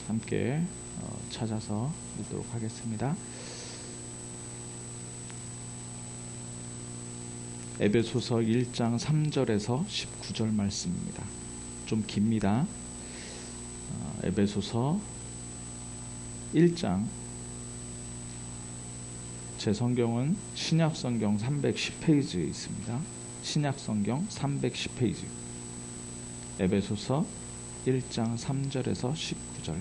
함께 찾아서 읽도록 하겠습니다. 에베소서 1장 3절에서 19절 말씀입니다. 좀 깁니다. 에베소서 1장, 제 성경은 신약성경 310페이지에 있습니다. 신약성경 310페이지, 에베소서 1장 3절에서 19절.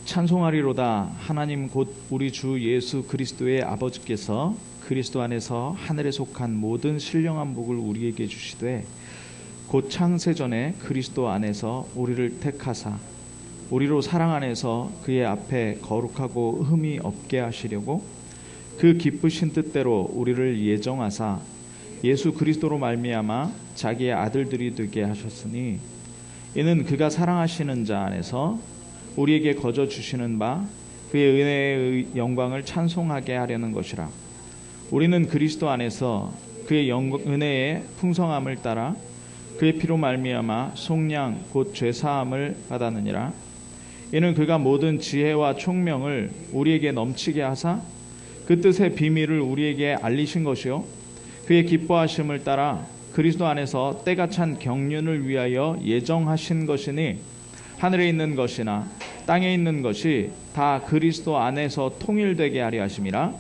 찬송하리로다. 하나님 곧 우리 주 예수 그리스도의 아버지께서 그리스도 안에서 하늘에 속한 모든 신령한 복을 우리에게 주시되, 곧 창세전에 그리스도 안에서 우리를 택하사 우리로 사랑 안에서 그의 앞에 거룩하고 흠이 없게 하시려고 그 기쁘신 뜻대로 우리를 예정하사 예수 그리스도로 말미암아 자기의 아들들이 되게 하셨으니, 이는 그가 사랑하시는 자 안에서 우리에게 거저 주시는 바 그의 은혜의 영광을 찬송하게 하려는 것이라. 우리는 그리스도 안에서 그의 은혜의 풍성함을 따라 그의 피로 말미암아 속량 곧 죄사함을 받았느니라. 이는 그가 모든 지혜와 총명을 우리에게 넘치게 하사 그 뜻의 비밀을 우리에게 알리신 것이요, 그의 기뻐하심을 따라 그리스도 안에서 때가 찬 경륜을 위하여 예정하신 것이니, 하늘에 있는 것이나 땅에 있는 것이 다 그리스도 안에서 통일되게 하려 하심이라.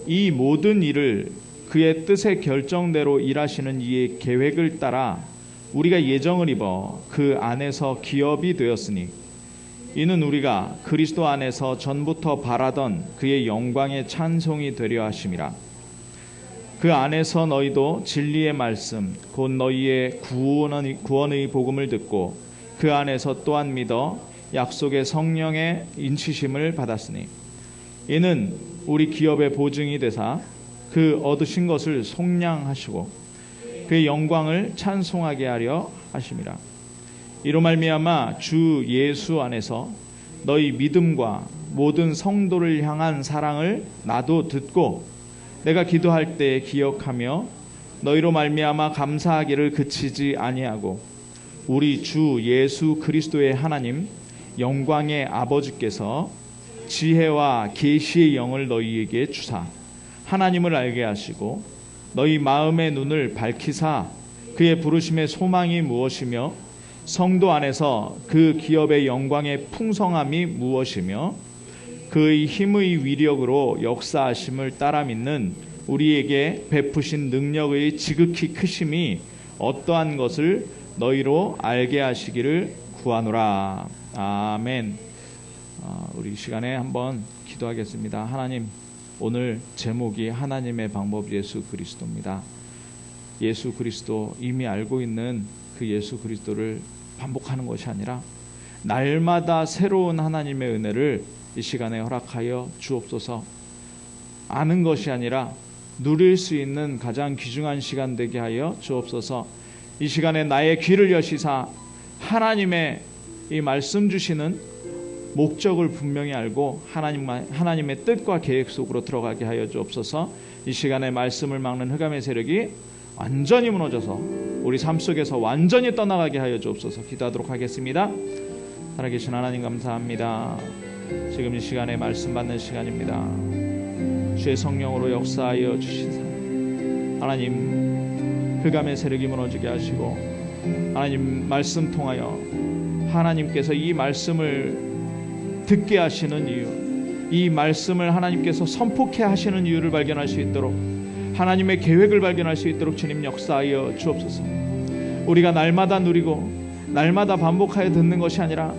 이 모든 일을 그의 뜻의 결정대로 일하시는 이의 계획을 따라 우리가 예정을 입어 그 안에서 기업이 되었으니, 이는 우리가 그리스도 안에서 전부터 바라던 그의 영광의 찬송이 되려 하심이라. 그 안에서 너희도 진리의 말씀 곧 너희의 구원의 복음을 듣고 그 안에서 또한 믿어 약속의 성령의 인치심을 받았으니, 이는 우리 기업의 보증이 되사 그 얻으신 것을 속량하시고 그의 영광을 찬송하게 하려 하심이라. 이로 말미암아 주 예수 안에서 너희 믿음과 모든 성도를 향한 사랑을 나도 듣고 내가 기도할 때 기억하며 너희로 말미암아 감사하기를 그치지 아니하고, 우리 주 예수 그리스도의 하나님 영광의 아버지께서 지혜와 계시의 영을 너희에게 주사 하나님을 알게 하시고 너희 마음의 눈을 밝히사 그의 부르심의 소망이 무엇이며 성도 안에서 그 기업의 영광의 풍성함이 무엇이며 그의 힘의 위력으로 역사하심을 따라 믿는 우리에게 베푸신 능력의 지극히 크심이 어떠한 것을 너희로 알게 하시기를 구하노라. 아멘. 우리 이 시간에 한번 기도하겠습니다. 하나님, 오늘 제목이 하나님의 방법 예수 그리스도입니다. 예수 그리스도, 이미 알고 있는 그 예수 그리스도를 반복하는 것이 아니라 날마다 새로운 하나님의 은혜를 이 시간에 허락하여 주옵소서. 아는 것이 아니라 누릴 수 있는 가장 귀중한 시간 되게 하여 주옵소서. 이 시간에 나의 귀를 여시사 하나님의 이 말씀 주시는 목적을 분명히 알고 하나님의 뜻과 계획 속으로 들어가게 하여 주옵소서. 이 시간에 말씀을 막는 흑암의 세력이 완전히 무너져서 우리 삶 속에서 완전히 떠나가게 하여 주옵소서. 기도하도록 하겠습니다. 살아계신 하나님, 감사합니다. 지금 이 시간에 말씀 받는 시간입니다. 주의 성령으로 역사하여 주시사 하나님, 흑암의 세력이 무너지게 하시고 하나님 말씀 통하여 하나님께서 이 말씀을 듣게 하시는 이유, 이 말씀을 하나님께서 선포케 하시는 이유를 발견할 수 있도록, 하나님의 계획을 발견할 수 있도록 주님 역사하여 주옵소서. 우리가 날마다 누리고 날마다 반복하여 듣는 것이 아니라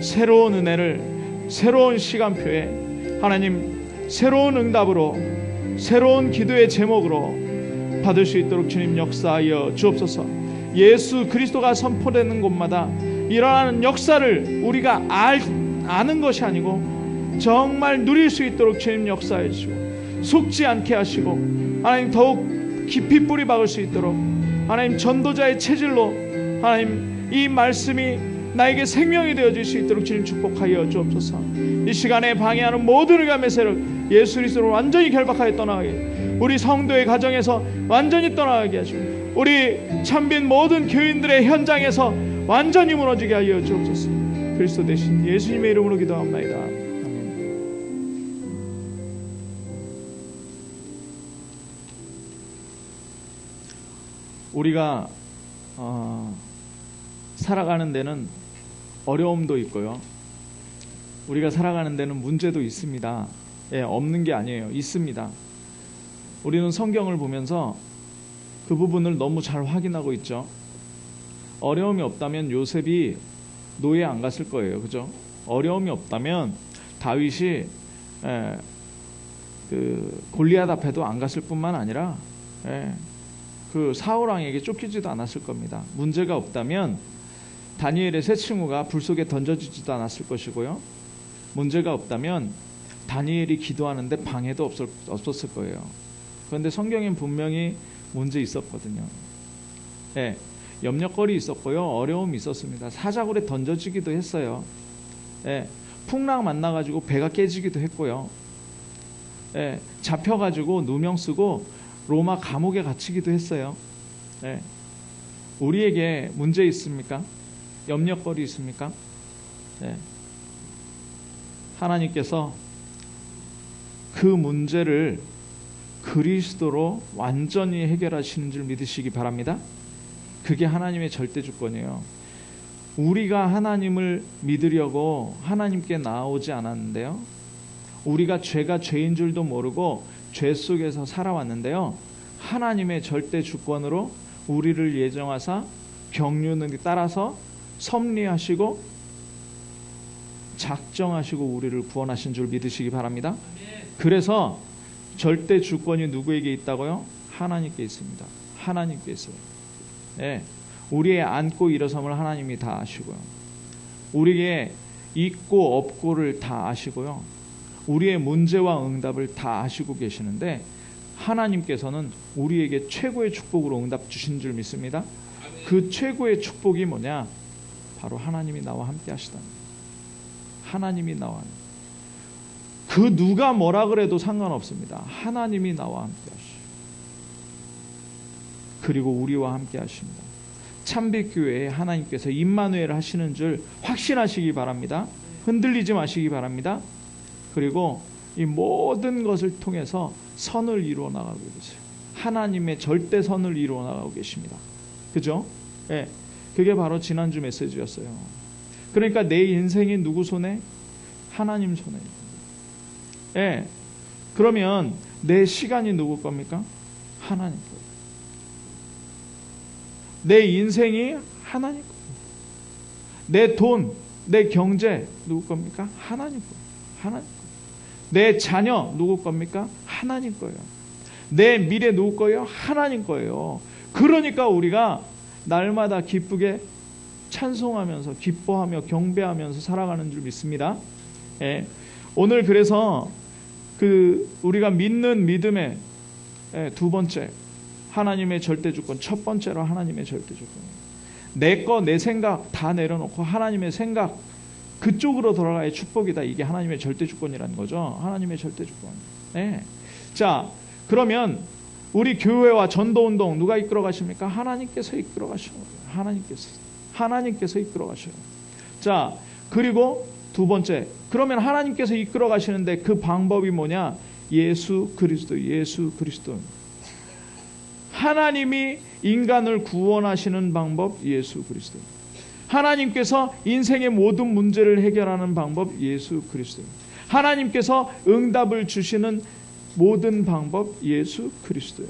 새로운 은혜를 새로운 시간표에 하나님 새로운 응답으로 새로운 기도의 제목으로 받을 수 있도록 주님 역사하여 주옵소서. 예수 그리스도가 선포되는 곳마다 일어나는 역사를 우리가 아는 것이 아니고 정말 누릴 수 있도록 주님 역사해 주시고 속지 않게 하시고 하나님 더욱 깊이 뿌리 박을 수 있도록 하나님 전도자의 체질로 하나님 이 말씀이 나에게 생명이 되어질 수 있도록 주님 축복하여 주옵소서. 이 시간에 방해하는 모든 흑암의 세력 예수 그리스도로 완전히 결박하여 떠나가게, 우리 성도의 가정에서 완전히 떠나가게 하시고 우리 참빈 모든 교인들의 현장에서 완전히 무너지게 하여 주옵소서. 그리스도 대신 예수님의 이름으로 기도합니다. 아멘. 우리가 살아가는 데는 어려움도 있고요, 우리가 살아가는 데는 문제도 있습니다. 예, 없는 게 아니에요. 있습니다. 우리는 성경을 보면서 그 부분을 너무 잘 확인하고 있죠. 어려움이 없다면 요셉이 노예 안 갔을 거예요. 그죠? 어려움이 없다면 다윗이 그 골리앗 앞에도 안 갔을 뿐만 아니라 그 사울 왕에게 쫓기지도 않았을 겁니다. 문제가 없다면 다니엘의 세 친구가 불 속에 던져지지도 않았을 것이고요, 문제가 없다면 다니엘이 기도하는데 방해도 없었을 거예요. 그런데 성경엔 분명히 문제 있었거든요. 예, 염려거리 있었고요, 어려움이 있었습니다. 사자굴에 던져지기도 했어요. 예, 풍랑 만나가지고 배가 깨지기도 했고요. 예, 잡혀가지고 누명 쓰고 로마 감옥에 갇히기도 했어요. 예, 우리에게 문제 있습니까? 염려거리 있습니까? 예, 하나님께서 그 문제를 그리스도로 완전히 해결하시는 줄 믿으시기 바랍니다. 그게 하나님의 절대 주권이에요. 우리가 하나님을 믿으려고 하나님께 나아오지 않았는데요, 우리가 죄가 죄인 줄도 모르고 죄 속에서 살아왔는데요, 하나님의 절대 주권으로 우리를 예정하사 경륜을 따라서 섭리하시고 작정하시고 우리를 구원하신 줄 믿으시기 바랍니다. 그래서 절대 주권이 누구에게 있다고요? 하나님께 있습니다. 하나님께 있어요. 예, 우리의 앉고 일어섬을 하나님이 다 아시고요, 우리의 있고 없고를 다 아시고요, 우리의 문제와 응답을 다 아시고 계시는데 하나님께서는 우리에게 최고의 축복으로 응답 주신 줄 믿습니다. 그 최고의 축복이 뭐냐? 바로 하나님이 나와 함께 하시다. 하나님이 나와, 그 누가 뭐라 그래도 상관없습니다. 하나님이 나와 함께 하시고 그리고 우리와 함께 하십니다. 참빛교회에 하나님께서 임마누엘 하시는 줄 확신하시기 바랍니다. 흔들리지 마시기 바랍니다. 그리고 이 모든 것을 통해서 선을 이루어 나가고 계세요. 하나님의 절대 선을 이루어 나가고 계십니다. 그죠? 예, 그게 바로 지난주 메시지였어요. 그러니까 내 인생이 누구 손에? 하나님 손에. 예, 그러면 내 시간이 누구 겁니까? 하나님 거예요. 내 인생이 하나님 거예요. 내 돈, 내 경제 누구 겁니까? 하나님 거예요. 하나님 거예요. 내 자녀 누구 겁니까? 하나님 거예요. 내 미래 누구 거예요? 하나님 거예요. 그러니까 우리가 날마다 기쁘게 찬송하면서 기뻐하며 경배하면서 살아가는 줄 믿습니다. 예, 오늘 그래서 우리가 믿는 믿음의 두 번째, 하나님의 절대 주권. 첫 번째로 하나님의 절대 주권. 내 거, 내 생각 다 내려놓고 하나님의 생각 그쪽으로 돌아가야 축복이다. 이게 하나님의 절대 주권이라는 거죠. 하나님의 절대 주권. 네. 자, 그러면 우리 교회와 전도운동 누가 이끌어 가십니까? 하나님께서 이끌어 가셔요. 하나님께서 이끌어 가셔요. 자, 그리고 두 번째, 그러면 하나님께서 이끌어 가시는데 그 방법이 뭐냐? 예수 그리스도. 하나님이 인간을 구원하시는 방법, 예수 그리스도. 하나님께서 인생의 모든 문제를 해결하는 방법, 예수 그리스도. 하나님께서 응답을 주시는 모든 방법, 예수 그리스도예요.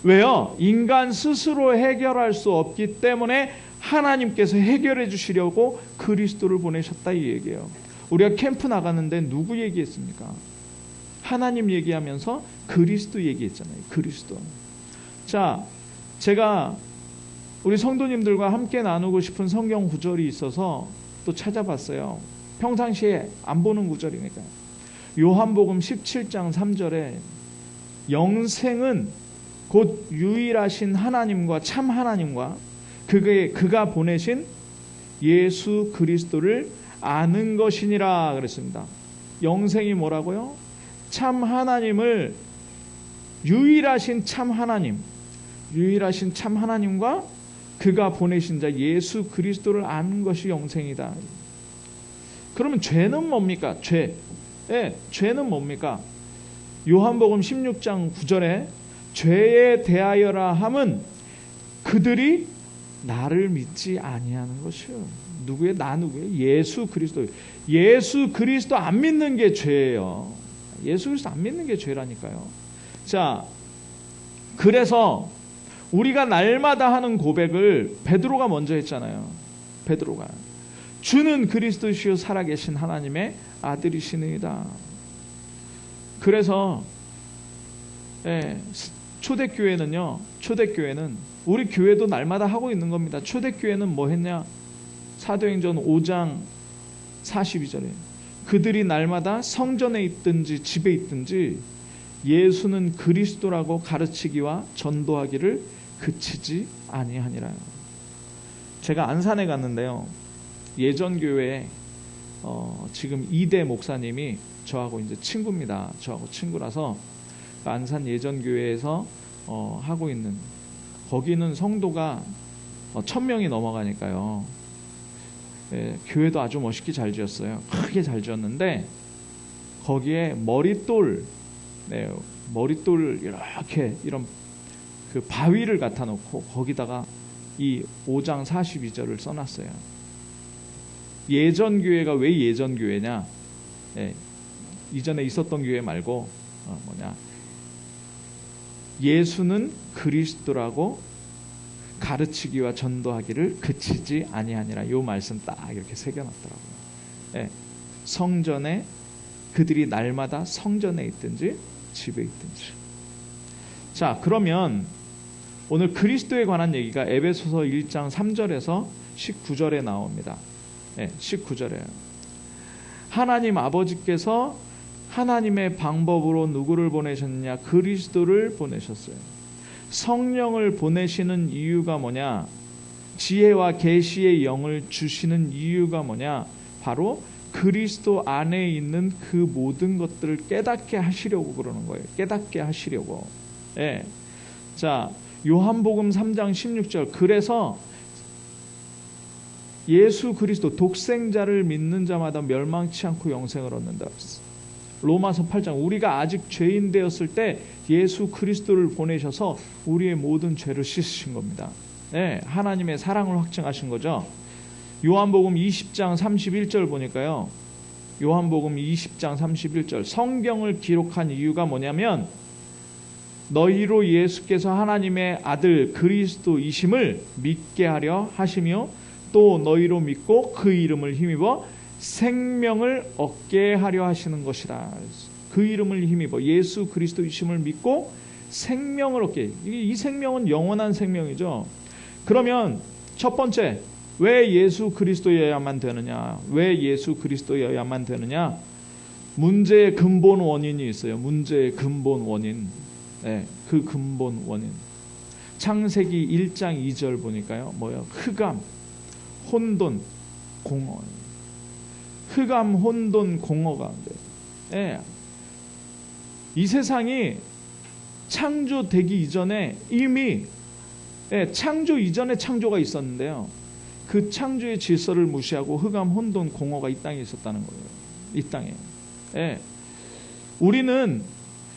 왜요? 인간 스스로 해결할 수 없기 때문에 하나님께서 해결해 주시려고 그리스도를 보내셨다, 이 얘기예요. 우리가 캠프 나갔는데 누구 얘기했습니까? 하나님 얘기하면서 그리스도 얘기했잖아요. 그리스도. 자, 제가 우리 성도님들과 함께 나누고 싶은 성경 구절이 있어서 또 찾아봤어요. 평상시에 안 보는 구절이니까. 요한복음 17장 3절에 영생은 곧 유일하신 하나님과 참 하나님과 그가 보내신 예수 그리스도를 아는 것이니라 그랬습니다. 영생이 뭐라고요? 참 하나님을, 유일하신 참 하나님, 유일하신 참 하나님과 그가 보내신 자 예수 그리스도를 아는 것이 영생이다. 그러면 죄는 뭡니까? 죄는 뭡니까? 요한복음 16장 9절에 죄에 대하여라 함은 그들이 나를 믿지 아니하는 것이요. 누구의? 누구의? 예수 그리스도. 예수 그리스도 안 믿는 게 죄예요. 예수 그리스도 안 믿는 게 죄라니까요. 자, 그래서 우리가 날마다 하는 고백을 베드로가 먼저 했잖아요. 베드로가 주는 그리스도시요 살아계신 하나님의 아들이시니이다. 그래서 초대교회는 우리 교회도 날마다 하고 있는 겁니다. 초대교회는 뭐 했냐? 사도행전 5장 42절에 그들이 날마다 성전에 있든지 집에 있든지 예수는 그리스도라고 가르치기와 전도하기를 그치지 아니하니라. 제가 안산에 갔는데요. 예전 교회에 지금 이대 목사님이 저하고 이제 친구입니다. 저하고 친구라서 안산 예전 교회에서 하고 있는, 거기는 성도가 1000명이 넘어가니까요. 교회도 아주 멋있게 잘 지었어요. 크게 잘 지었는데 거기에 머릿돌 이렇게 이런 그 바위를 갖다 놓고 거기다가 이 5장 42절을 써놨어요. 예전 교회가 왜 예전 교회냐? 이전에 있었던 교회 말고 예수는 그리스도라고 가르치기와 전도하기를 그치지 아니하니라. 이 말씀 딱 이렇게 새겨놨더라고요. 성전에 그들이 날마다 성전에 있든지 집에 있든지. 자, 그러면 오늘 그리스도에 관한 얘기가 에베소서 1장 3절에서 19절에 나옵니다. 19절에 하나님 아버지께서 하나님의 방법으로 누구를 보내셨느냐? 그리스도를 보내셨어요. 성령을 보내시는 이유가 뭐냐? 지혜와 계시의 영을 주시는 이유가 뭐냐? 바로 그리스도 안에 있는 그 모든 것들을 깨닫게 하시려고 그러는 거예요. 깨닫게 하시려고. 자, 요한복음 3장 16절. 그래서 예수 그리스도 독생자를 믿는 자마다 멸망치 않고 영생을 얻는다. 로마서 8장. 우리가 아직 죄인 되었을 때 예수 그리스도를 보내셔서 우리의 모든 죄를 씻으신 겁니다. 하나님의 사랑을 확증하신 거죠. 요한복음 20장 31절 보니까요. 요한복음 20장 31절. 성경을 기록한 이유가 뭐냐면 너희로 예수께서 하나님의 아들 그리스도이심을 믿게 하려 하시며 또 너희로 믿고 그 이름을 힘입어 생명을 얻게 하려 하시는 것이라. 그 이름을 힘입어 예수 그리스도이심을 믿고 생명을 얻게. 이 생명은 영원한 생명이죠. 그러면 첫 번째, 왜 예수 그리스도여야만 되느냐? 왜 예수 그리스도여야만 되느냐? 문제의 근본 원인이 있어요. 문제의 근본 원인. 그 근본 원인. 창세기 1장 2절 보니까요. 뭐요? 흑암, 혼돈, 공허. 흑암, 혼돈, 공허 가운데. 이 세상이 창조되기 이전에 이미 창조 이전에 창조가 있었는데요. 그 창조의 질서를 무시하고 흑암, 혼돈, 공허가 이 땅에 있었다는 거예요. 이 땅에. 우리는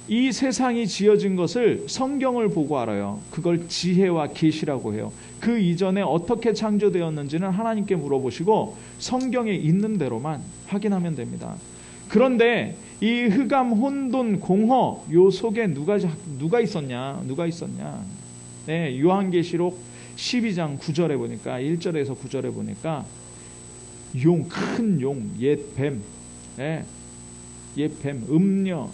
이 세상이 지어진 것을 성경을 보고 알아요. 그걸 지혜와 계시라고 해요. 그 이전에 어떻게 창조되었는지는 하나님께 물어보시고 성경에 있는 대로만 확인하면 됩니다. 그런데 이 흑암, 혼돈, 공허 요 속에 누가 있었냐? 요한계시록 12장 9절에 보니까 1절에서 9절에 보니까 큰 용, 옛 뱀, 음녀,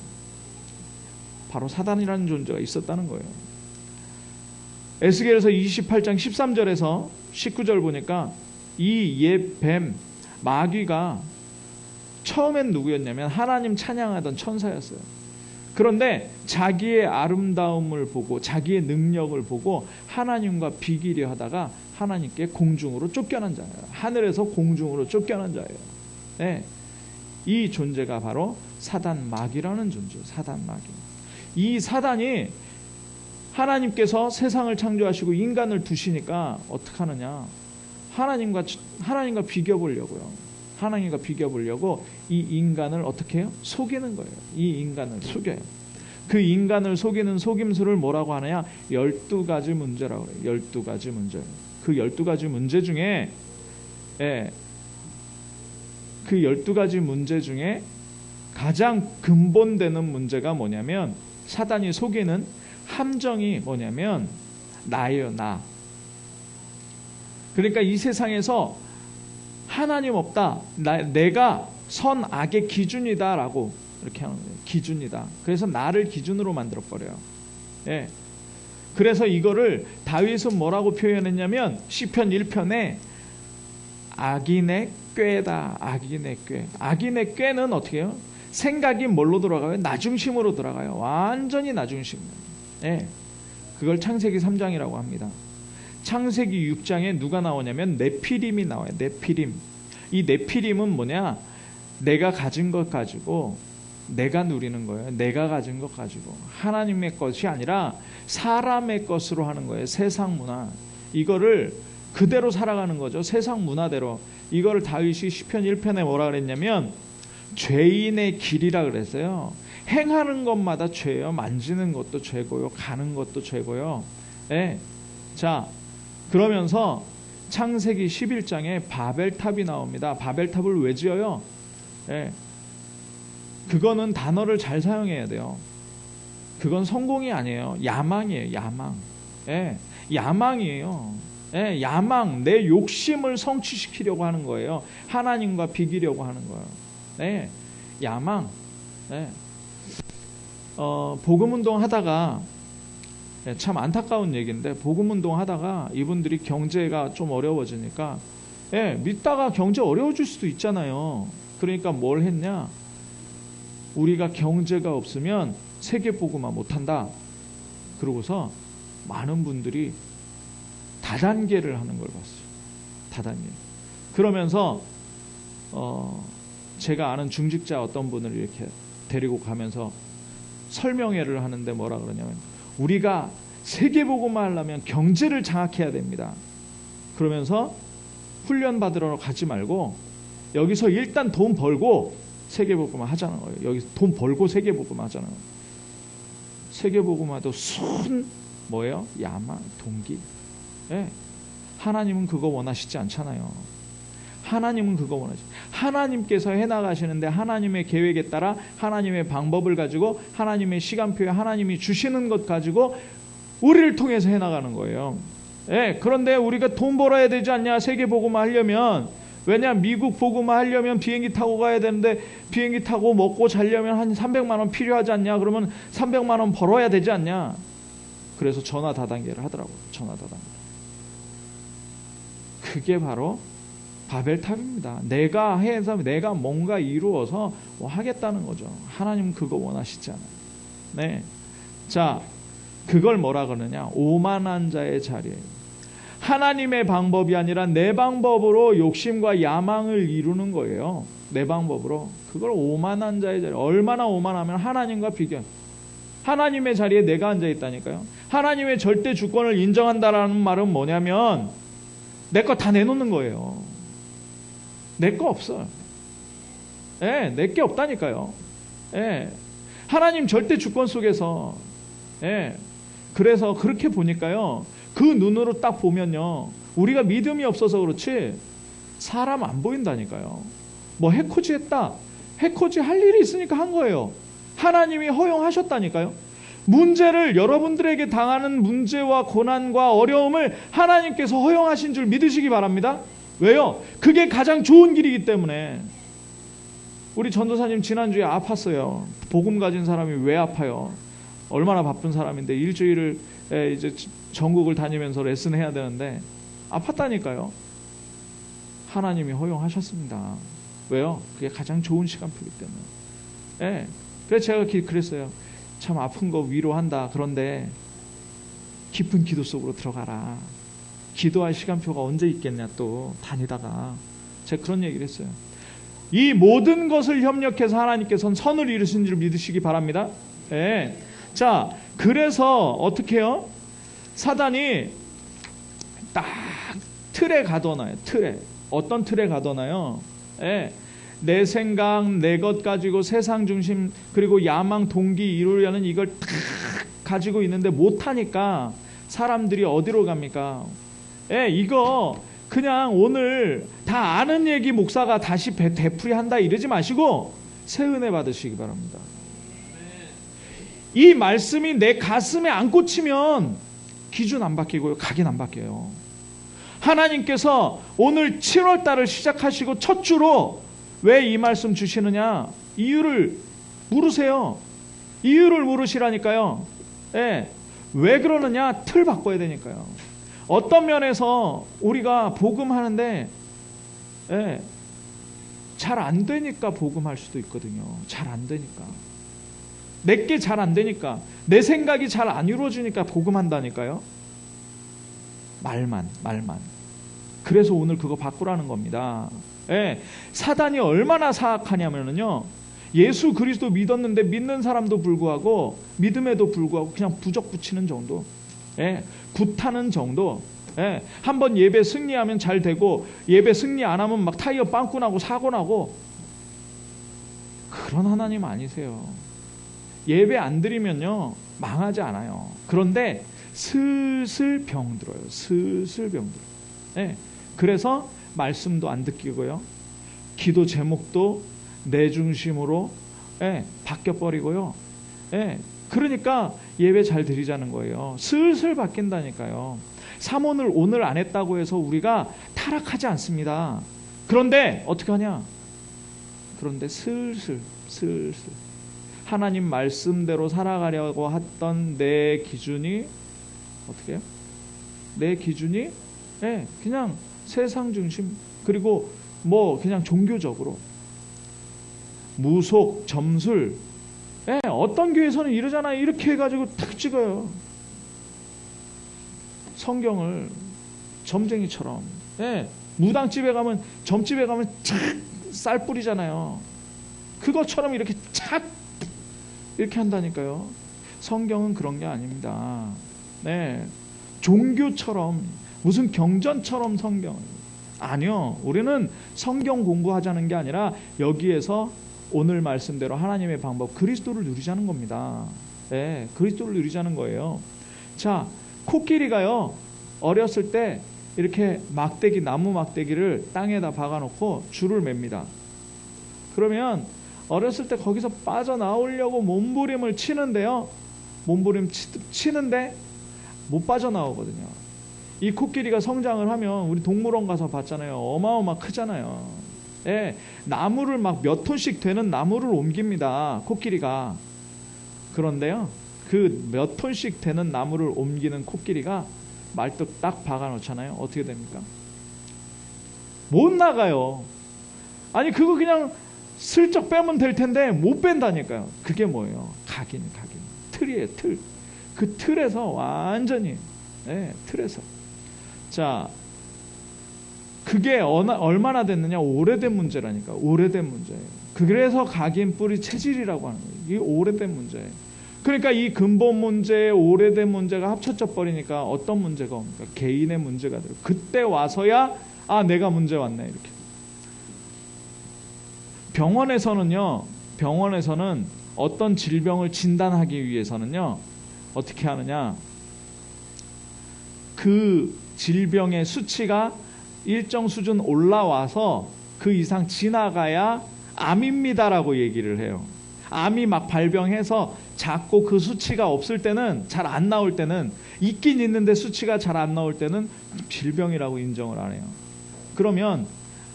바로 사단이라는 존재가 있었다는 거예요. 에스겔서 28장 13절에서 19절 보니까 이 옛 뱀, 마귀가 처음엔 누구였냐면 하나님 찬양하던 천사였어요. 그런데 자기의 아름다움을 보고 자기의 능력을 보고 하나님과 비기려 하다가 하나님께 공중으로 쫓겨난 자예요. 하늘에서 공중으로 쫓겨난 자예요. 이 존재가 바로 사단 마귀라는 존재예요. 사단 마귀. 이 사단이 하나님께서 세상을 창조하시고 인간을 두시니까 어떻게 하느냐? 하나님과 비교보려고요. 하나님과 비교보려고 이 인간을 어떻게 해요? 속이는 거예요. 이 인간을 속여요. 그 인간을 속이는 속임수를 뭐라고 하느냐? 12가지 문제라고 해요. 12가지 문제. 그 12가지 문제 중에 그 12가지 문제 중에 가장 근본되는 문제가 뭐냐면, 사단이 속이는 함정이 뭐냐면 나예요. 나. 그러니까 이 세상에서 하나님 없다, 내가 선악의 기준이다라고 이렇게 하는 거예요. 기준이다. 그래서 나를 기준으로 만들어버려요. 예. 그래서 이거를 다윗은 뭐라고 표현했냐면, 시편 1편에 악인의 꾀다. 악인의 꾀. 악인의 꾀는 어떻게 해요? 생각이 뭘로 들어가요? 나중심으로 들어가요. 완전히 나중심. 예. 그걸 창세기 3장이라고 합니다. 창세기 6장에 누가 나오냐면 네피림이 나와요. 네피림. 이 네피림은 뭐냐? 내가 가진 것 가지고 내가 누리는 거예요. 내가 가진 것 가지고. 하나님의 것이 아니라 사람의 것으로 하는 거예요. 세상 문화. 이거를 그대로 살아가는 거죠. 세상 문화대로. 이거를 다윗이 시편 1편에 뭐라 그랬냐면 죄인의 길이라 그랬어요. 행하는 것마다 죄예요. 만지는 것도 죄고요. 가는 것도 죄고요. 예. 자, 그러면서 창세기 11장에 바벨탑이 나옵니다. 바벨탑을 왜 지어요? 예. 그거는 단어를 잘 사용해야 돼요. 그건 성공이 아니에요. 야망이에요. 야망. 예. 야망이에요. 예. 야망. 내 욕심을 성취시키려고 하는 거예요. 하나님과 비기려고 하는 거예요. 예. 야망. 예. 복음운동 하다가, 참 안타까운 얘기인데, 복음운동 하다가 이분들이 경제가 좀 어려워지니까, 믿다가 경제 어려워질 수도 있잖아요. 그러니까 뭘 했냐? 우리가 경제가 없으면 세계복음화 못한다. 그러고서 많은 분들이 다단계를 하는 걸 봤어요. 다단계. 그러면서 제가 아는 중직자 어떤 분을 이렇게 데리고 가면서 설명회를 하는데 뭐라 그러냐면, 우리가 세계복음화 하려면 경제를 장악해야 됩니다. 그러면서 훈련 받으러 가지 말고 여기서 일단 돈 벌고 세계복음화 하자는 거예요. 여기서 돈 벌고 세계복음화 하자는 거예요. 세계복음화도 순 뭐예요? 야망, 동기. 예. 하나님은 그거 원하시지 않잖아요. 하나님은 그거 원하지. 하나님께서 해나가시는데 하나님의 계획에 따라 하나님의 방법을 가지고 하나님의 시간표에 하나님이 주시는 것 가지고 우리를 통해서 해나가는 거예요. 예, 그런데 우리가 돈 벌어야 되지 않냐? 세계복음화 하려면. 왜냐? 미국 복음화 하려면 비행기 타고 가야 되는데 비행기 타고 먹고 자려면 한 300만 원 필요하지 않냐? 그러면 300만 원 벌어야 되지 않냐? 그래서 전화 다단계를 하더라고요. 전화 다단계. 그게 바로 바벨탑입니다. 내가 해서 내가 뭔가 이루어서 뭐 하겠다는 거죠. 하나님은 그거 원하시지 않아요. 네. 자, 그걸 뭐라 그러느냐? 오만한 자의 자리예요. 하나님의 방법이 아니라 내 방법으로 욕심과 야망을 이루는 거예요. 내 방법으로. 그걸 오만한 자의 자리. 얼마나 오만하면 하나님과 비교. 하나님의 자리에 내가 앉아 있다니까요. 하나님의 절대 주권을 인정한다라는 말은 뭐냐면 내 거 다 내놓는 거예요. 내 거 없어요. 예, 내 게 없다니까요. 예. 하나님 절대 주권 속에서, 그래서 그렇게 보니까요, 그 눈으로 딱 보면요, 우리가 믿음이 없어서 그렇지 사람 안 보인다니까요. 뭐 해코지 했다. 해코지 할 일이 있으니까 한 거예요. 하나님이 허용하셨다니까요. 문제를, 여러분들에게 당하는 문제와 고난과 어려움을 하나님께서 허용하신 줄 믿으시기 바랍니다. 왜요? 그게 가장 좋은 길이기 때문에. 우리 전도사님 지난주에 아팠어요. 복음 가진 사람이 왜 아파요? 얼마나 바쁜 사람인데 일주일을 이제 전국을 다니면서 레슨해야 되는데 아팠다니까요. 하나님이 허용하셨습니다. 왜요? 그게 가장 좋은 시간표이기 때문에. 그래서 제가 그랬어요. 참 아픈 거 위로한다. 그런데 깊은 기도 속으로 들어가라. 기도할 시간표가 언제 있겠냐, 또 다니다가. 제가 그런 얘기를 했어요. 이 모든 것을 협력해서 하나님께서는 선을 이루신 줄 믿으시기 바랍니다. 자, 그래서 어떻게 해요? 사단이 딱 틀에 가둬놔요. 틀에. 어떤 틀에 가둬놔요? 예. 내 생각, 내 것 가지고 세상 중심, 그리고 야망, 동기 이루려는 이걸 딱 가지고 있는데 못하니까 사람들이 어디로 갑니까? 예, 이거 그냥 오늘 다 아는 얘기 목사가 다시 되풀이한다 이러지 마시고 새 은혜 받으시기 바랍니다. 이 말씀이 내 가슴에 안 꽂히면 기준 안 바뀌고요. 각인 안 바뀌어요. 하나님께서 오늘 7월 달을 시작하시고 첫 주로 왜 이 말씀 주시느냐? 이유를 물으세요. 이유를 물으시라니까요. 예. 왜 그러느냐? 틀 바꿔야 되니까요. 어떤 면에서 우리가 복음하는데 예, 잘 안 되니까 복음할 수도 있거든요. 잘 안 되니까. 내게 잘 안 되니까, 내 생각이 잘 안 이루어지니까 복음한다니까요. 말만. 그래서 오늘 그거 바꾸라는 겁니다. 예, 사단이 얼마나 사악하냐면요, 예수 그리스도 믿었는데 믿는 사람도 불구하고 믿음에도 불구하고 그냥 부적 붙이는 정도, 예, 굿하는 정도. 예, 한번 예배 승리하면 잘 되고 예배 승리 안 하면 막 타이어 빵꾸 나고 사고 나고, 그런 하나님 아니세요. 예배 안 드리면요 망하지 않아요. 그런데 슬슬 병들어요. 슬슬 병들어요. 예, 그래서 말씀도 안 듣기고요, 기도 제목도 내 중심으로 바뀌어버리고요. 그러니까 예배 잘 드리자는 거예요. 슬슬 바뀐다니까요. 삼원을 오늘 안 했다고 해서 우리가 타락하지 않습니다. 그런데 어떻게 하냐? 그런데 슬슬 하나님 말씀대로 살아가려고 했던 내 기준이 어떻게 해요? 내 기준이 그냥 세상 중심, 그리고 뭐 그냥 종교적으로 무속, 점술, 어떤 교회에서는 이러잖아요. 이렇게 해가지고 탁 찍어요. 성경을 점쟁이처럼. 무당집에 가면, 점집에 가면 착 쌀 뿌리잖아요. 그것처럼 이렇게 착 이렇게 한다니까요. 성경은 그런 게 아닙니다. 종교처럼, 무슨 경전처럼 성경을. 아니요. 우리는 성경 공부하자는 게 아니라 여기에서 오늘 말씀대로 하나님의 방법, 그리스도를 누리자는 겁니다. 그리스도를 누리자는 거예요. 자, 코끼리가요, 어렸을 때 이렇게 막대기, 나무 막대기를 땅에다 박아놓고 줄을 맵니다. 그러면 어렸을 때 거기서 빠져나오려고 몸부림을 치는데요, 몸부림 치는데 못 빠져나오거든요. 이 코끼리가 성장을 하면, 우리 동물원 가서 봤잖아요. 어마어마 크잖아요. 나무를 막 몇 톤씩 되는 나무를 옮깁니다, 코끼리가. 그런데요, 그 몇 톤씩 되는 나무를 옮기는 코끼리가 말뚝 딱 박아놓잖아요. 어떻게 됩니까? 못 나가요. 아니, 그거 그냥 슬쩍 빼면 될 텐데 못 뺀다니까요. 그게 뭐예요? 각인. 틀이에요, 틀. 그 틀에서 완전히, 틀에서. 자, 그게 얼마나 됐느냐? 오래된 문제라니까. 오래된 문제예요. 그래서 각인 뿌리 체질이라고 하는 거예요. 이게 오래된 문제예요. 그러니까 이 근본 문제, 오래된 문제가 합쳐져 버리니까 어떤 문제가 옵니까? 개인의 문제가 돼요. 그때 와서야 내가 문제 왔네, 이렇게. 병원에서는 어떤 질병을 진단하기 위해서는요, 어떻게 하느냐? 그 질병의 수치가 일정 수준 올라와서 그 이상 지나가야 암입니다라고 얘기를 해요. 암이 막 발병해서 작고 그 수치가 없을 때는, 잘 안 나올 때는, 있긴 있는데 수치가 잘 안 나올 때는 질병이라고 인정을 안 해요. 그러면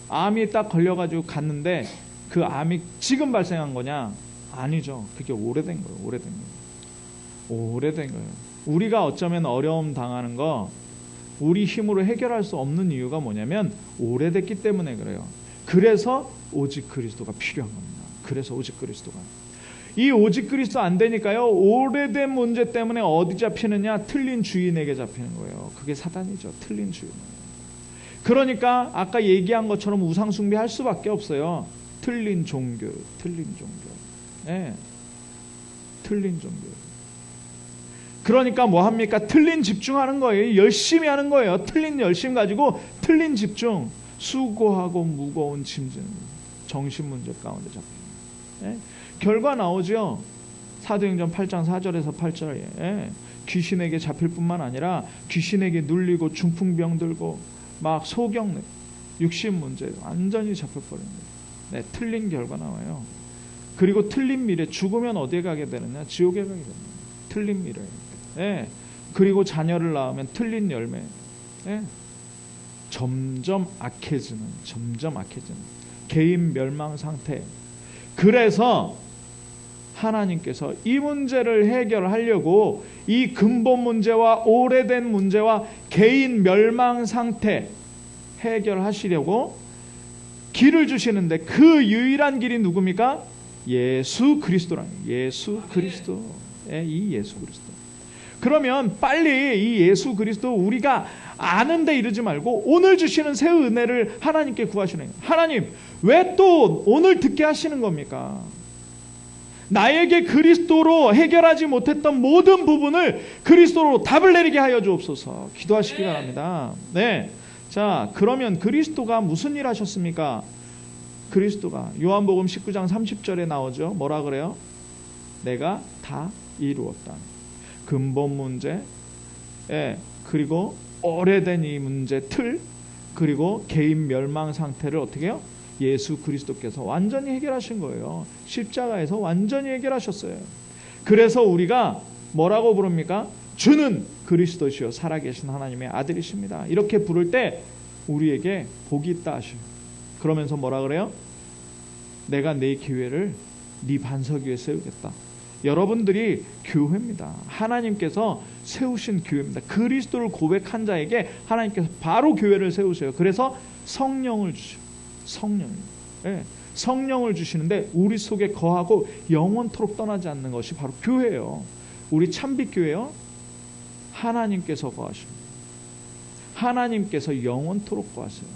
암이 딱 걸려가지고 갔는데 그 암이 지금 발생한 거냐? 아니죠. 그게 오래된 거예요. 오래된 거예요. 우리가 어쩌면 어려움 당하는 거, 우리 힘으로 해결할 수 없는 이유가 뭐냐면 오래됐기 때문에 그래요. 그래서 오직 그리스도가 필요한 겁니다. 그래서 오직 그리스도가. 이 오직 그리스도 안 되니까요, 오래된 문제 때문에 어디 잡히느냐? 틀린 주인에게 잡히는 거예요. 그게 사단이죠. 틀린 주인. 그러니까 아까 얘기한 것처럼 우상 숭배할 수밖에 없어요. 틀린 종교. 틀린 종교. 그러니까 뭐 합니까? 틀린 집중하는 거예요. 열심히 하는 거예요. 틀린 열심 가지고 틀린 집중. 수고하고 무거운 짐진 정신 문제 가운데 잡혀요. 결과 나오죠. 사도행전 8장 4절에서 8절에 귀신에게 잡힐 뿐만 아니라 귀신에게 눌리고 중풍병 들고 막 소경 육신 문제 완전히 잡혀버리는 거예요. 틀린 결과 나와요. 그리고 틀린 미래, 죽으면 어디에 가게 되느냐? 지옥에 가게 됩니다. 틀린 미래. 그리고 자녀를 낳으면 틀린 열매. 점점 악해지는 개인 멸망 상태. 그래서 하나님께서 이 문제를 해결하려고 이 근본 문제와 오래된 문제와 개인 멸망 상태 해결하시려고 길을 주시는데 그 유일한 길이 누굽니까? 예수 그리스도라는 예수 그리스도. 이 예수 그리스도. 그러면 빨리 이 예수 그리스도 우리가 아는데 이르지 말고 오늘 주시는 새 은혜를 하나님께 구하시는 거예요. 하나님, 왜 또 오늘 듣게 하시는 겁니까? 나에게 그리스도로 해결하지 못했던 모든 부분을 그리스도로 답을 내리게 하여 주옵소서. 기도하시기 바랍니다. 자, 그러면 그리스도가 무슨 일 하셨습니까? 그리스도가 요한복음 19장 30절에 나오죠. 뭐라 그래요? 내가 다 이루었다. 근본 문제, 그리고 오래된 이 문제 틀, 그리고 개인 멸망 상태를 어떻게 해요? 예수 그리스도께서 완전히 해결하신 거예요. 십자가에서 완전히 해결하셨어요. 그래서 우리가 뭐라고 부릅니까? 주는 그리스도시요 살아계신 하나님의 아들이십니다. 이렇게 부를 때 우리에게 복이 있다 하시요. 그러면서 뭐라 그래요? 내가 내 교회를 네 반석 위에 세우겠다. 여러분들이 교회입니다. 하나님께서 세우신 교회입니다. 그리스도를 고백한 자에게 하나님께서 바로 교회를 세우세요. 그래서 성령을 주셔. 성령을 주시는데 우리 속에 거하고 영원토록 떠나지 않는 것이 바로 교회예요. 우리 참빛교회요. 하나님께서 거하십니다. 하나님께서 영원토록 거하세요.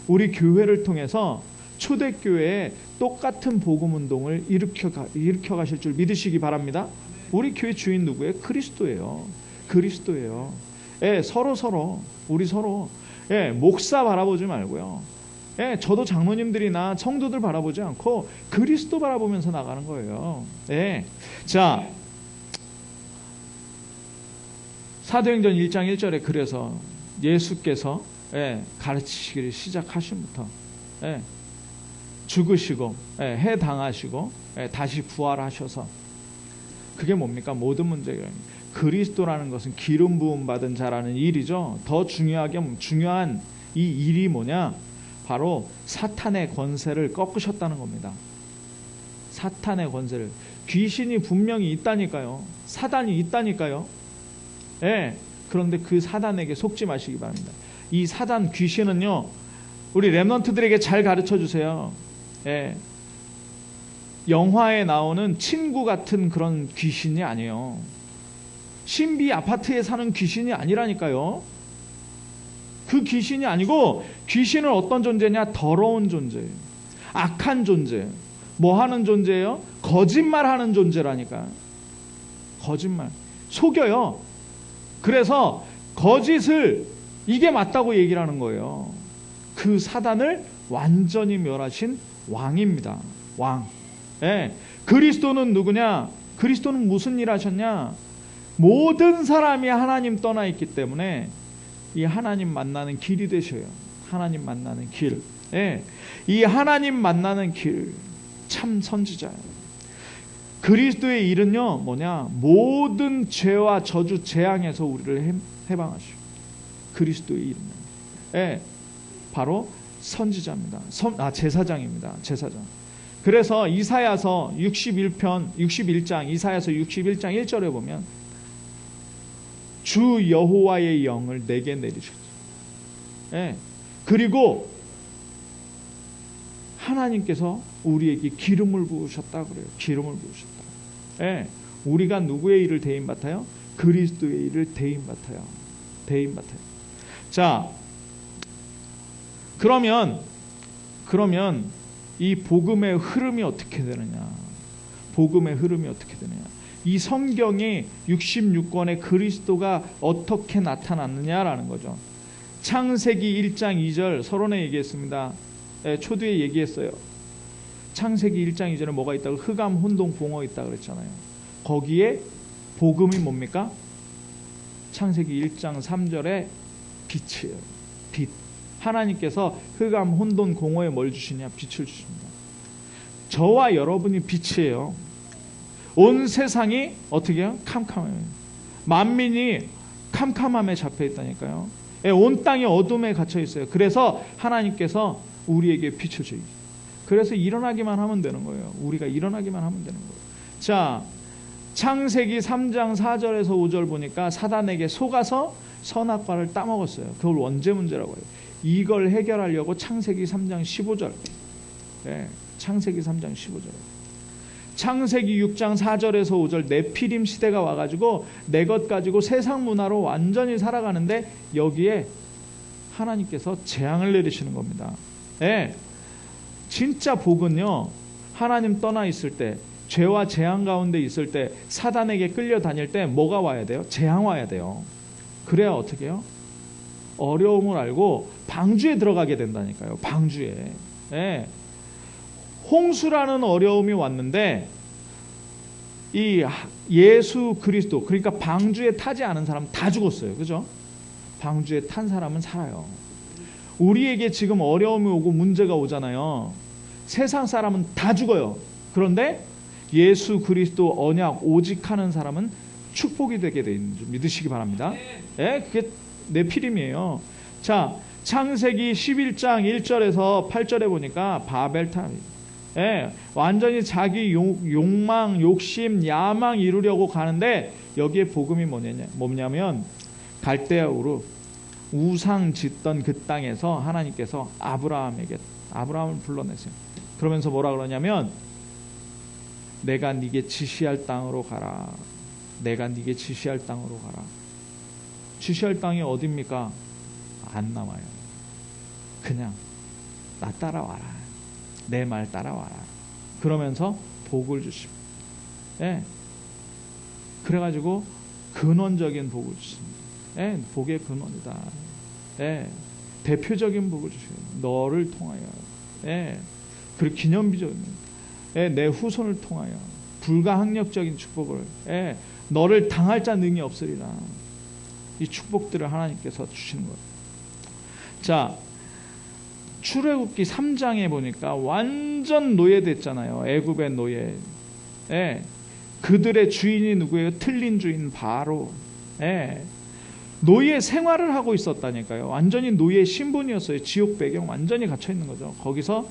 우리 교회를 통해서 초대교회에 똑같은 복음운동을 일으켜 가실 줄 믿으시기 바랍니다. 우리 교회 주인 누구예요? 그리스도예요. 우리 서로 목사 바라보지 말고요. 저도 장로님들이나 성도들 바라보지 않고 그리스도 바라보면서 나가는 거예요. 자, 사도행전 1장 1절에 그래서 예수께서 가르치시기를 시작하심부터 죽으시고 해당하시고 다시 부활하셔서 그게 뭡니까? 모든 문제가 그리스도라는 것은 기름 부음 받은 자라는 일이죠. 더 중요한 이 일이 뭐냐? 바로 사탄의 권세를 꺾으셨다는 겁니다. 사탄의 권세를. 귀신이 분명히 있다니까요. 사단이 있다니까요. 그런데 그 사단에게 속지 마시기 바랍니다. 이 사단 귀신은요, 우리 렘넌트들에게 잘 가르쳐 주세요. 영화에 나오는 친구 같은 그런 귀신이 아니에요. 신비 아파트에 사는 귀신이 아니라니까요. 그 귀신이 아니고 귀신은 어떤 존재냐? 더러운 존재예요. 악한 존재. 뭐 하는 존재예요? 거짓말하는 존재라니까. 거짓말. 속여요. 그래서 거짓을 이게 맞다고 얘기를 하는 거예요. 그 사단을 완전히 멸하신 왕입니다. 왕. 그리스도는 누구냐? 그리스도는 무슨 일 하셨냐? 모든 사람이 하나님 떠나 있기 때문에 이 하나님 만나는 길이 되셔요. 하나님 만나는 길. 이 하나님 만나는 길. 참 선지자예요. 그리스도의 일은요, 뭐냐? 모든 죄와 저주, 재앙에서 우리를 해방하시오. 그리스도의 일은. 바로 선지자입니다. 제사장입니다. 제사장. 그래서 이사야서 61장, 이사야서 61장 1절에 보면 주 여호와의 영을 내게 내리셨죠. 그리고 하나님께서 우리에게 기름을 부으셨다 그래요. 기름을 부으셨다. 우리가 누구의 일을 대인받아요? 그리스도의 일을 대인받아요. 자, 그러면 이 복음의 흐름이 어떻게 되느냐? 복음의 흐름이 어떻게 되느냐? 이 성경이 66권의 그리스도가 어떻게 나타났느냐라는 거죠. 창세기 1장 2절 서론에 얘기했습니다. 초두에 얘기했어요. 창세기 1장 2절에 뭐가 있다고? 흑암, 혼돈, 공허 있다고 그랬잖아요. 거기에 복음이 뭡니까? 창세기 1장 3절에 빛이에요. 빛. 하나님께서 흑암, 혼돈, 공허에 뭘 주시냐? 빛을 주십니다. 저와 여러분이 빛이에요. 온 세상이 어떻게 해요? 캄캄해요. 만민이 캄캄함에 잡혀 있다니까요. 온 땅이 어둠에 갇혀 있어요. 그래서 하나님께서 우리에게 빛을 주기. 그래서 일어나기만 하면 되는 거예요. 우리가 일어나기만 하면 되는 거예요. 자, 창세기 3장 4절에서 5절 보니까 사단에게 속아서 선악과를 따먹었어요. 그걸 원죄 문제라고 해요. 이걸 해결하려고 창세기 3장 15절. 창세기 3장 15절. 창세기 6장 4절에서 5절 네피림 시대가 와가지고 내 것 가지고 세상 문화로 완전히 살아가는데 여기에 하나님께서 재앙을 내리시는 겁니다. 진짜 복은요, 하나님 떠나 있을 때, 죄와 재앙 가운데 있을 때, 사단에게 끌려다닐 때 뭐가 와야 돼요? 재앙 와야 돼요. 그래야 어떻게 해요? 어려움을 알고 방주에 들어가게 된다니까요. 방주에. 홍수라는 어려움이 왔는데 이 예수 그리스도, 그러니까 방주에 타지 않은 사람 다 죽었어요. 그죠? 방주에 탄 사람은 살아요. 우리에게 지금 어려움이 오고 문제가 오잖아요. 세상 사람은 다 죽어요. 그런데 예수 그리스도 언약 오직 하는 사람은 축복이 되게 돼 있는 줄 믿으시기 바랍니다. 그게 내 필임이에요. 자, 창세기 11장 1절에서 8절에 보니까 바벨탑. 완전히 자기 욕망, 욕심, 야망 이루려고 가는데 여기에 복음이 뭐냐면 갈대아 우르 우상 짓던 그 땅에서 하나님께서 아브라함을 불러내세요. 그러면서 뭐라 그러냐면 내가 네게 지시할 땅으로 가라. 내가 네게 지시할 땅으로 가라. 지시할 땅이 어딥니까? 안 남아요. 그냥 나 따라와라. 내 말 따라와라. 그러면서 복을 주십니다. 그래가지고 근원적인 복을 주십니다. 복의 근원이다. 대표적인 복을 주셔요. 너를 통하여. 그리고 기념비적인 내 후손을 통하여 불가항력적인 축복을 너를 당할 자 능히 없으리라. 이 축복들을 하나님께서 주시는 거예요. 자, 출애굽기 3장에 보니까 완전 노예됐잖아요. 애굽의 노예. 그들의 주인이 누구예요? 틀린 주인 바로. 노예 생활을 하고 있었다니까요. 완전히 노예 신분이었어요. 지옥 배경 완전히 갇혀 있는 거죠. 거기서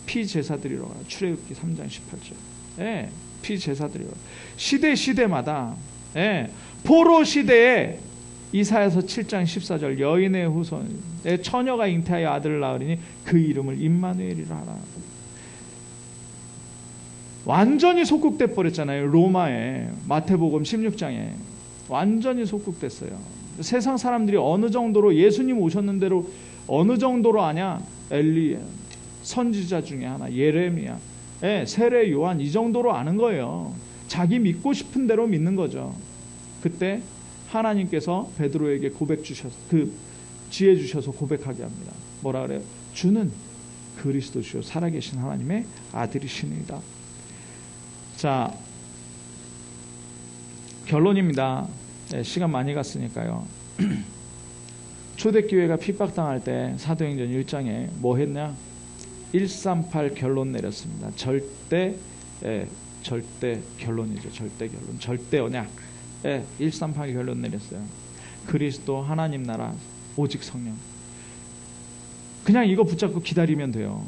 피 제사 드리러 가요. 출애굽기 3장 18절. 피 제사 드리러 가요. 시대마다 포로 시대에 이사야서 7장 14절 여인의 후손 처녀가 잉태하여 아들을 낳으리니 그 이름을 임마누엘이라 하라. 완전히 속국돼 버렸잖아요. 로마에 마태복음 16장에 완전히 속국됐어요. 세상 사람들이 어느 정도로 예수님 오셨는 대로 어느 정도로 아냐? 엘리 선지자 중에 하나 예레미야 세례 요한 이 정도로 아는 거예요. 자기 믿고 싶은 대로 믿는 거죠. 그때 하나님께서 베드로에게 고백 주셔서 그 지혜 주셔서 고백하게 합니다. 뭐라 그래요? 주는 그리스도시요 살아계신 하나님의 아들이시니이다. 자, 결론입니다. 시간 많이 갔으니까요. 초대교회가 핍박당할 때 사도행전 1장에 뭐 했냐? 138 결론 내렸습니다. 절대 결론이죠. 절대 결론. 절대 언약. 138 결론 내렸어요. 그리스도 하나님 나라 오직 성령. 그냥 이거 붙잡고 기다리면 돼요.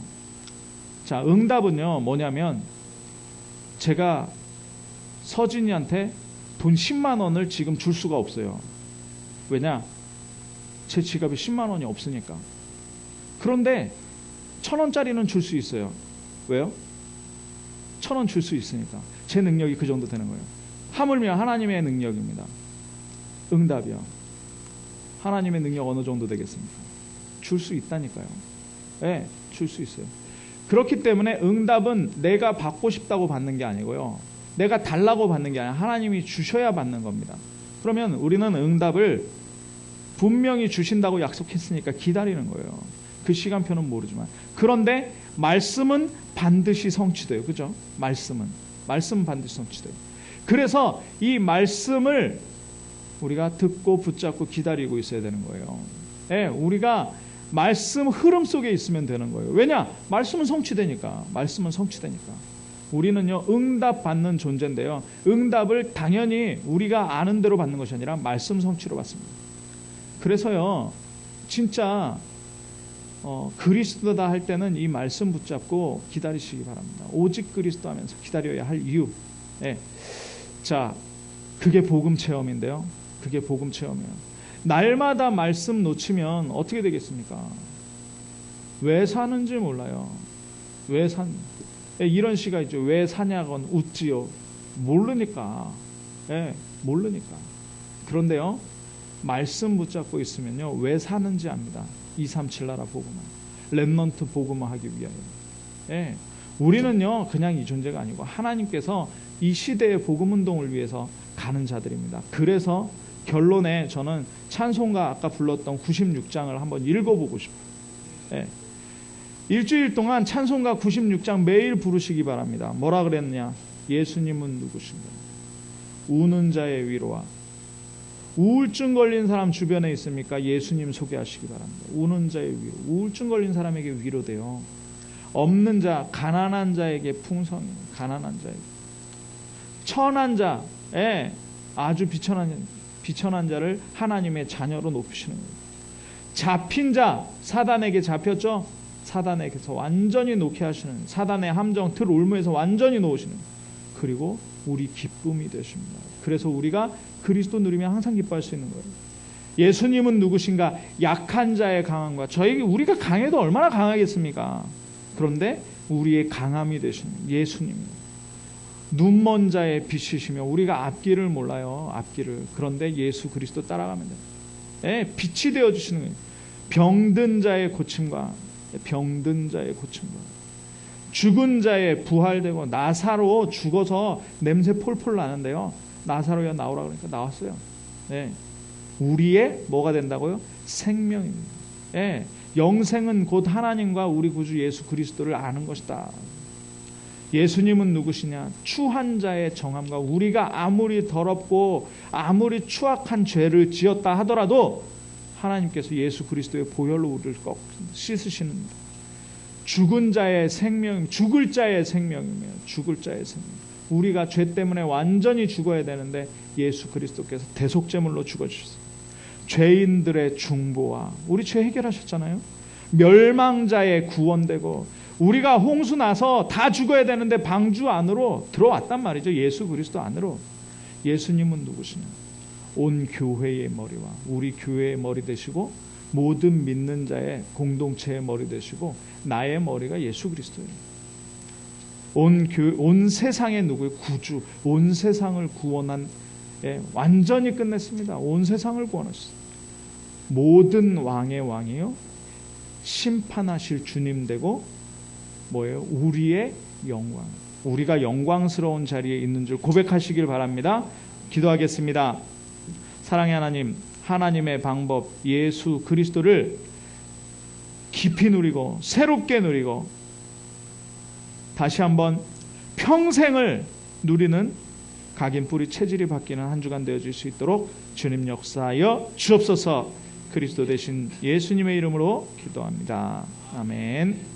자, 응답은요 뭐냐면 제가 서진이한테 돈 10만 원을 지금 줄 수가 없어요. 왜냐? 제 지갑에 10만 원이 없으니까. 그런데 1,000원짜리는 줄 수 있어요. 왜요? 1,000원 줄 수 있으니까. 제 능력이 그 정도 되는 거예요. 하물며 하나님의 능력입니다. 응답이요. 하나님의 능력 어느 정도 되겠습니까? 줄 수 있다니까요. 네, 줄 수 있어요. 그렇기 때문에 응답은 내가 받고 싶다고 받는 게 아니고요. 내가 달라고 받는 게 아니라 하나님이 주셔야 받는 겁니다. 그러면 우리는 응답을 분명히 주신다고 약속했으니까 기다리는 거예요. 그 시간표는 모르지만. 그런데 말씀은 반드시 성취돼요. 그죠? 말씀은 반드시 성취돼요. 그래서 이 말씀을 우리가 듣고 붙잡고 기다리고 있어야 되는 거예요. 예, 우리가 말씀 흐름 속에 있으면 되는 거예요. 왜냐? 말씀은 성취되니까. 우리는요, 응답 받는 존재인데요. 응답을 당연히 우리가 아는 대로 받는 것이 아니라 말씀 성취로 받습니다. 그래서요, 진짜 그리스도다 할 때는 이 말씀 붙잡고 기다리시기 바랍니다. 오직 그리스도 하면서 기다려야 할 이유. 예. 자, 그게 복음 체험인데요. 그게 복음 체험이에요. 날마다 말씀 놓치면 어떻게 되겠습니까? 왜 사는지 몰라요. 이런 시가 있죠. 왜 사냐건 웃지요. 모르니까. 예, 모르니까. 그런데요, 말씀 붙잡고 있으면요, 왜 사는지 압니다. 237 나라 복음화, 렘넌트 복음화 하기 위하여. 예, 우리는요, 그냥 이 존재가 아니고 하나님께서 이 시대의 복음 운동을 위해서 가는 자들입니다. 그래서 결론에 저는 찬송가 아까 불렀던 96장을 한번 읽어보고 싶어요. 예. 일주일 동안 찬송가 96장 매일 부르시기 바랍니다. 뭐라 그랬느냐? 예수님은 누구신가? 우는 자의 위로와. 우울증 걸린 사람 주변에 있습니까? 예수님 소개하시기 바랍니다. 우는 자의 위로. 우울증 걸린 사람에게 위로돼요. 없는 자, 가난한 자에게 풍성이. 가난한 자에게. 천한 자에 아주 비천한 자를 하나님의 자녀로 높이시는 거예요. 잡힌 자, 사단에게 잡혔죠? 사단에게서 완전히 놓게 하시는, 사단의 함정, 틀 올무에서 완전히 놓으시는, 그리고 우리 기쁨이 되십니다. 그래서 우리가 그리스도 누리면 항상 기뻐할 수 있는 거예요. 예수님은 누구신가? 약한 자의 강함과, 우리가 강해도 얼마나 강하겠습니까? 그런데 우리의 강함이 되시는 예수님입니다. 눈먼 자의 빛이시며, 우리가 앞길을 몰라요. 앞길을. 그런데 예수 그리스도 따라가면 돼요. 예, 빛이 되어주시는 거예요. 병든 자의 고침과 죽은 자의 부활되고, 나사로 죽어서 냄새 폴폴 나는데요, 나사로야 나오라 그러니까 나왔어요. 네. 우리의 뭐가 된다고요? 생명입니다. 네. 영생은 곧 하나님과 우리 구주 예수 그리스도를 아는 것이다. 예수님은 누구시냐? 추한 자의 정함과, 우리가 아무리 더럽고 아무리 추악한 죄를 지었다 하더라도 하나님께서 예수 그리스도의 보혈로 우리를 꼭 씻으시는, 죽은 자의 생명, 죽을 자의 생명이며, 죽을 자의 생명. 우리가 죄 때문에 완전히 죽어야 되는데 예수 그리스도께서 대속제물로 죽어주셨어요. 죄인들의 중보와, 우리 죄 해결하셨잖아요. 멸망자의 구원되고, 우리가 홍수 나서 다 죽어야 되는데 방주 안으로 들어왔단 말이죠. 예수 그리스도 안으로. 예수님은 누구시냐? 온 교회의 머리와, 우리 교회의 머리 되시고, 모든 믿는 자의 공동체의 머리 되시고, 나의 머리가 예수 그리스도예요. 온 세상의 누구의 구주, 온 세상을 구원한, 예, 완전히 끝냈습니다. 온 세상을 구원하셨어요. 모든 왕의 왕이요, 심판하실 주님 되고, 뭐예요? 우리의 영광. 우리가 영광스러운 자리에 있는 줄 고백하시길 바랍니다. 기도하겠습니다. 사랑의 하나님, 하나님의 방법 예수 그리스도를 깊이 누리고 새롭게 누리고 다시 한번 평생을 누리는 각인 뿌리 체질이 바뀌는 한 주간 되어질 수 있도록 주님 역사하여 주옵소서. 그리스도 되신 예수님의 이름으로 기도합니다. 아멘.